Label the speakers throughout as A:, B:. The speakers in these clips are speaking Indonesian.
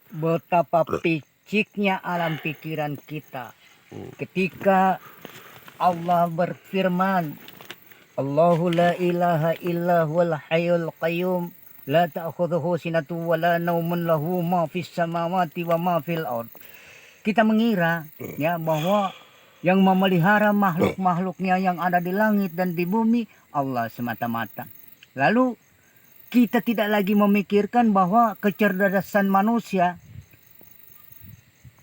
A: Betapa piciknya alam pikiran kita ketika Allah berfirman, Allahu la ilaha illa huwal hayyul qayyum la ta'khudhuhu sinatun wa la naumun lahu ma fis samawati wa ma fil ard. Kita mengira ya bahwa yang memelihara makhluk-makhluknya yang ada di langit dan di bumi Allah semata-mata. Lalu kita tidak lagi memikirkan bahwa kecerdasan manusia,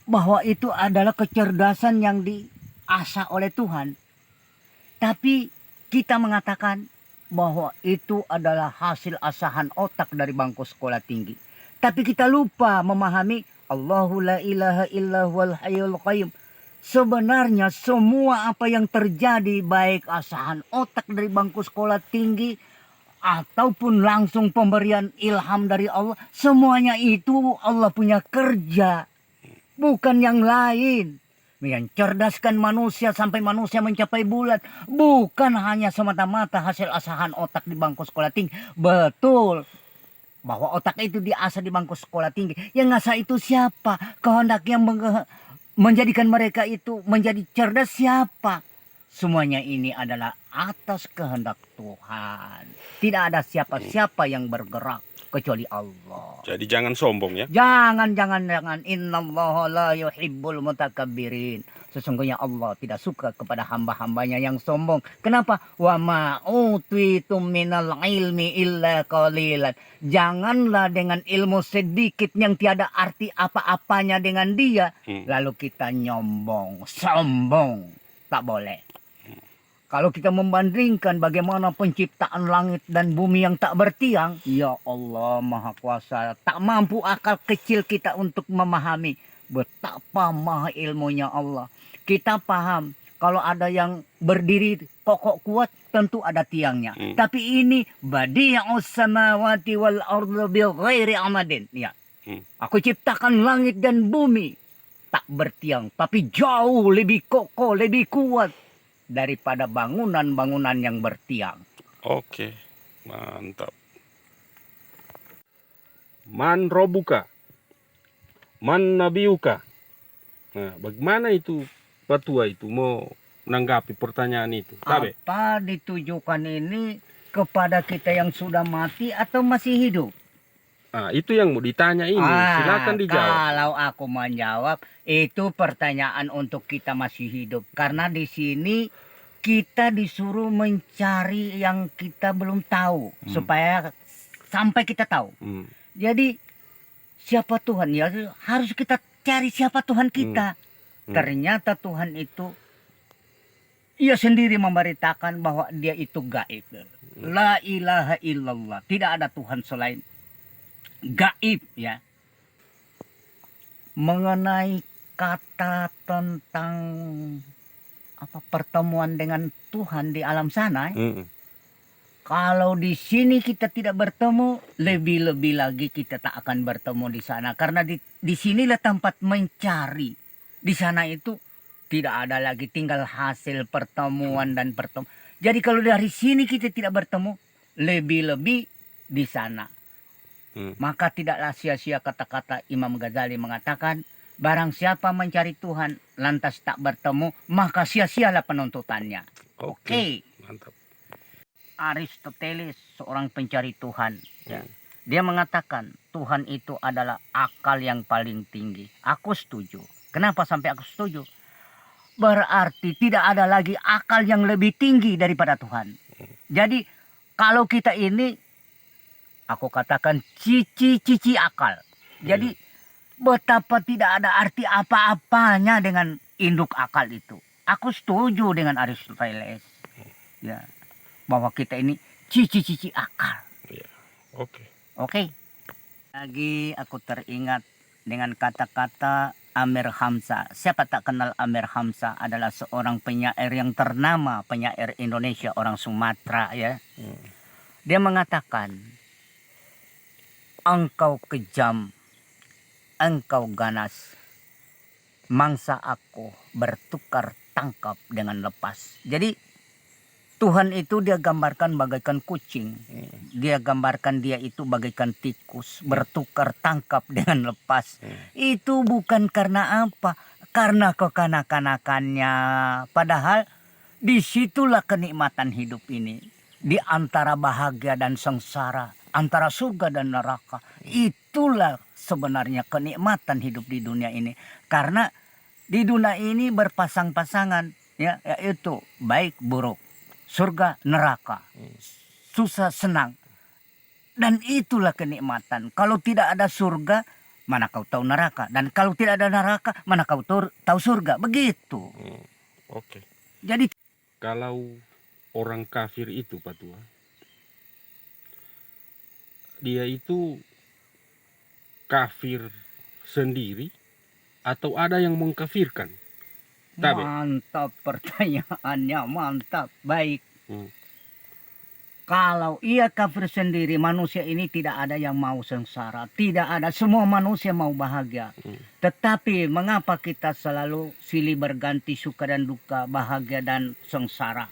A: bahwa itu adalah kecerdasan yang diasah oleh Tuhan. Tapi kita mengatakan bahwa itu adalah hasil asahan otak dari bangku sekolah tinggi. Tapi kita lupa memahami Allahu la ilaha illa huwal hayyul qayyum. Sebenarnya semua apa yang terjadi baik asahan otak dari bangku sekolah tinggi ataupun langsung pemberian ilham dari Allah, semuanya itu Allah punya kerja, bukan yang lain. Yang cerdaskan manusia sampai manusia mencapai bulan bukan hanya semata-mata hasil asahan otak di bangku sekolah tinggi. Betul bahwa otak itu diasah di bangku sekolah tinggi. Yang ngasah itu siapa? Kehendak yang menjadikan mereka itu menjadi cerdas siapa? Semuanya ini adalah atas kehendak Tuhan. Tidak ada siapa-siapa yang bergerak kecuali Allah.
B: Jadi jangan sombong ya.
A: Jangan. Innallaha la yuhibbul mutakabbirin. Sesungguhnya Allah tidak suka kepada hamba-hambanya yang sombong. Kenapa? Wa ma utitum minal ilmi illa qalilan. Janganlah dengan ilmu sedikit yang tiada arti apa-apanya dengan dia. Lalu kita nyombong, sombong. Tak boleh. Kalau kita membandingkan bagaimana penciptaan langit dan bumi yang tak bertiang, ya Allah Maha Kuasa, tak mampu akal kecil kita untuk memahami betapa maha ilmunya Allah. Kita paham kalau ada yang berdiri kokoh kuat tentu ada tiangnya. Tapi ini badi'us samawati wal ardi bighairi amadin. Ya. Aku ciptakan langit dan bumi tak bertiang, tapi jauh lebih kokoh, lebih kuat daripada bangunan-bangunan yang bertiang.
B: Oke, mantap. Man robuka, man nabiuka. Nah, bagaimana itu Patua itu mau menanggapi pertanyaan itu? Tabe?
A: Apa ditujukan ini kepada kita yang sudah mati atau masih hidup?
B: Nah, itu yang mau ditanya ini. Silakan dijawab.
A: Kalau aku menjawab, itu pertanyaan untuk kita masih hidup. Karena di sini kita disuruh mencari yang kita belum tahu. Supaya sampai kita tahu. Jadi siapa Tuhan? Ya harus kita cari siapa Tuhan kita. Ternyata Tuhan itu Ia sendiri memberitakan bahwa dia itu gaib. La ilaha illallah. Tidak ada Tuhan selain gaib ya. Mengenai kata tentang pertemuan dengan Tuhan di alam sana. Kalau di sini kita tidak bertemu, lebih-lebih lagi kita tak akan bertemu di sana. Karena di sinilah tempat mencari. Di sana itu tidak ada lagi tinggal hasil pertemuan dan pertemuan. Jadi kalau dari sini kita tidak bertemu, lebih-lebih di sana. Maka tidaklah sia-sia kata-kata Imam Ghazali mengatakan, barang siapa mencari Tuhan lantas tak bertemu, maka sia-sialah penuntutannya. Oke.
B: Mantap.
A: Aristoteles, seorang pencari Tuhan. Ya. Dia mengatakan Tuhan itu adalah akal yang paling tinggi. Aku setuju. Kenapa sampai aku setuju? Berarti tidak ada lagi akal yang lebih tinggi daripada Tuhan. Jadi kalau kita ini, aku katakan cici-cici akal. Jadi betapa tidak ada arti apa-apanya dengan induk akal itu. Aku setuju dengan Aristoteles. Ya. Bahwa kita ini cici-cici akal. Oke. Lagi aku teringat dengan kata-kata Amir Hamzah. Siapa tak kenal Amir Hamzah? Adalah seorang penyair yang ternama, penyair Indonesia, orang Sumatera ya. Dia mengatakan, engkau kejam, engkau ganas, mangsa aku bertukar tangkap dengan lepas. Jadi Tuhan itu dia gambarkan bagaikan kucing. Dia gambarkan dia itu bagaikan tikus. Bertukar tangkap dengan lepas. Itu bukan karena apa? Karena kekanak-kanakannya. Padahal disitulah kenikmatan hidup ini. Di antara bahagia dan sengsara. Antara surga dan neraka. Itulah sebenarnya kenikmatan hidup di dunia ini. Karena di dunia ini berpasang-pasangan. Ya, yaitu baik buruk. Surga, neraka, susah, senang. Dan itulah kenikmatan. Kalau tidak ada surga, mana kau tahu neraka. Dan kalau tidak ada neraka, mana kau tahu surga. Begitu.
B: Oke.
A: Jadi
B: Kalau orang kafir itu, Pak Tua, dia itu kafir sendiri atau ada yang mengkafirkan? Tabe.
A: mantap pertanyaannya, mantap. Baik.
B: Hmm.
A: Kalau ia kafir sendiri, manusia ini tidak ada yang mau sengsara. Tidak ada, semua manusia mau bahagia. Tetapi mengapa kita selalu silih berganti suka dan duka, bahagia dan sengsara?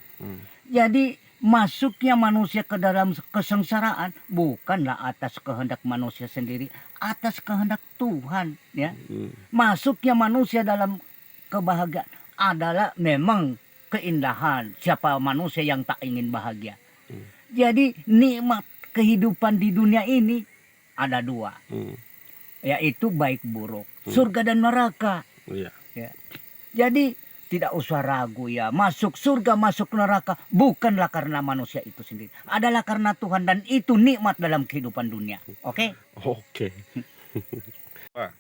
A: Jadi masuknya manusia ke dalam kesengsaraan bukanlah atas kehendak manusia sendiri, atas kehendak Tuhan. Ya. Masuknya manusia dalam kebahagiaan adalah memang keindahan. Siapa manusia yang tak ingin bahagia? Jadi nikmat kehidupan di dunia ini ada dua, yaitu baik buruk, surga dan neraka.
B: Iya.
A: Ya. Jadi tidak usah ragu ya, masuk surga masuk neraka bukanlah karena manusia itu sendiri, adalah karena Tuhan, dan itu nikmat dalam kehidupan dunia. Oke?
B: Oke. Pak,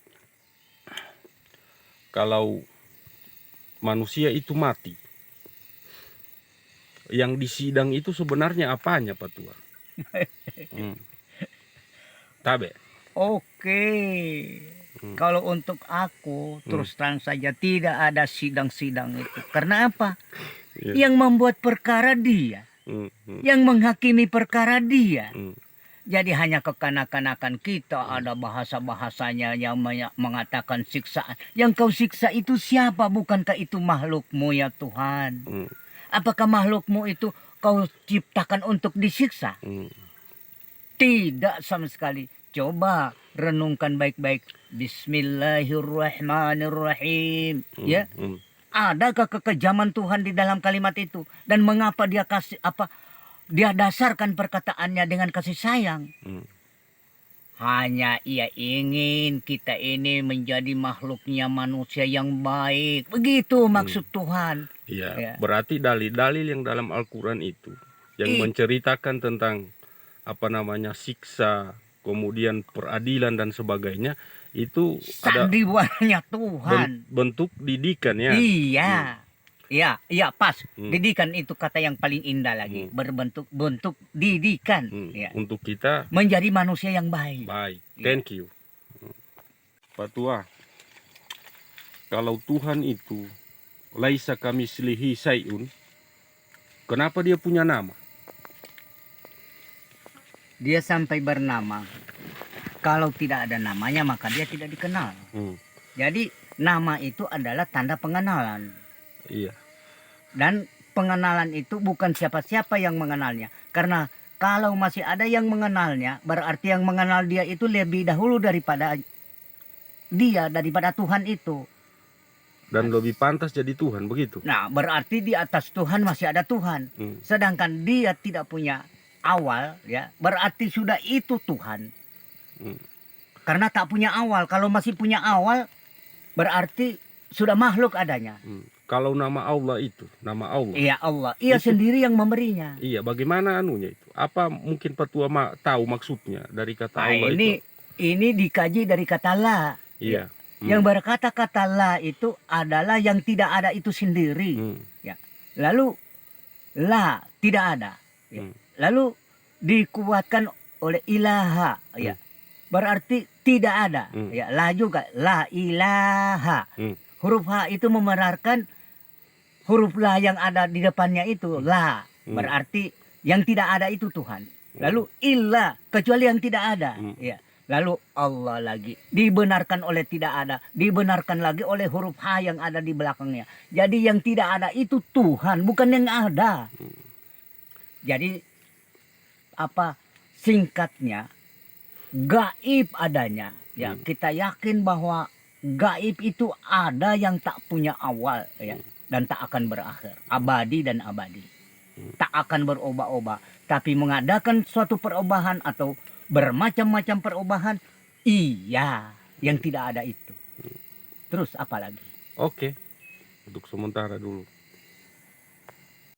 B: kalau manusia itu mati, yang disidang itu sebenarnya apanya, Pak Tua? Tabe.
A: Oke. Kalau untuk aku terus terang saja tidak ada sidang-sidang itu. Karena apa?
B: Iya.
A: Yang membuat perkara dia, yang menghakimi perkara dia. Jadi hanya kekanak-kanakan kita, ada bahasa-bahasanya yang mengatakan siksaan. Yang kau siksa itu siapa? Bukankah itu makhlukmu ya Tuhan? Apakah makhlukmu itu kau ciptakan untuk disiksa? Tidak sama sekali. Coba renungkan baik-baik. Bismillahirrahmanirrahim. Ya, adakah kekejaman Tuhan di dalam kalimat itu? Dan mengapa dia kasih apa? Dia dasarkan perkataannya dengan kasih sayang. Hanya ia ingin kita ini menjadi makhluknya manusia yang baik. Begitu maksud Tuhan.
B: Iya.
A: Ya.
B: Berarti dalil-dalil yang dalam Al-Quran itu yang menceritakan tentang apa namanya siksa, kemudian peradilan dan sebagainya, itu ada
A: sandiwaranya Tuhan.
B: bentuk didikan ya.
A: Iya. Iya pas. Didikan itu kata yang paling indah lagi. Bentuk didikan. Ya.
B: Untuk kita
A: menjadi manusia yang baik.
B: Baik. Thank you. Pak Tua, kalau Tuhan itu laisa kamitslihi syai'un, kenapa dia punya nama?
A: Dia sampai bernama. Kalau tidak ada namanya maka dia tidak dikenal. Jadi nama itu adalah tanda pengenalan.
B: Iya.
A: Dan pengenalan itu bukan siapa-siapa yang mengenalnya. Karena kalau masih ada yang mengenalnya, berarti yang mengenal dia itu lebih dahulu daripada dia, daripada Tuhan itu.
B: Dan lebih pantas jadi Tuhan, begitu?
A: Nah, berarti di atas Tuhan masih ada Tuhan. Sedangkan dia tidak punya awal, ya, berarti sudah itu Tuhan. Karena tak punya awal. Kalau masih punya awal, berarti sudah makhluk adanya.
B: Kalau nama Allah itu, nama Allah.
A: Iya Allah, ia itu sendiri yang memberinya.
B: Iya, bagaimana anunya itu? Apa mungkin Pak Tua tahu maksudnya dari kata Allah itu?
A: Ini dikaji dari kata la.
B: Iya.
A: Yang berkata-kata la itu adalah yang tidak ada itu sendiri. Ya. Lalu la tidak ada. Ya. Lalu dikuatkan oleh ilaha. Ya. Berarti tidak ada. Ya. La juga la ilaha. Huruf H itu memerarkan huruf la yang ada di depannya itu la. Berarti yang tidak ada itu Tuhan. Lalu illa, kecuali yang tidak ada. Ya. Lalu Allah lagi dibenarkan oleh tidak ada, dibenarkan lagi oleh huruf H yang ada di belakangnya. Jadi yang tidak ada itu Tuhan, bukan yang ada. Jadi apa singkatnya, gaib adanya. Ya, kita yakin bahwa gaib itu ada yang tak punya awal ya, dan tak akan berakhir, abadi dan abadi. Tak akan berubah-ubah, tapi mengadakan suatu perubahan atau bermacam-macam perubahan, iya, yang tidak ada itu. Terus apa lagi?
B: Oke, untuk sementara dulu.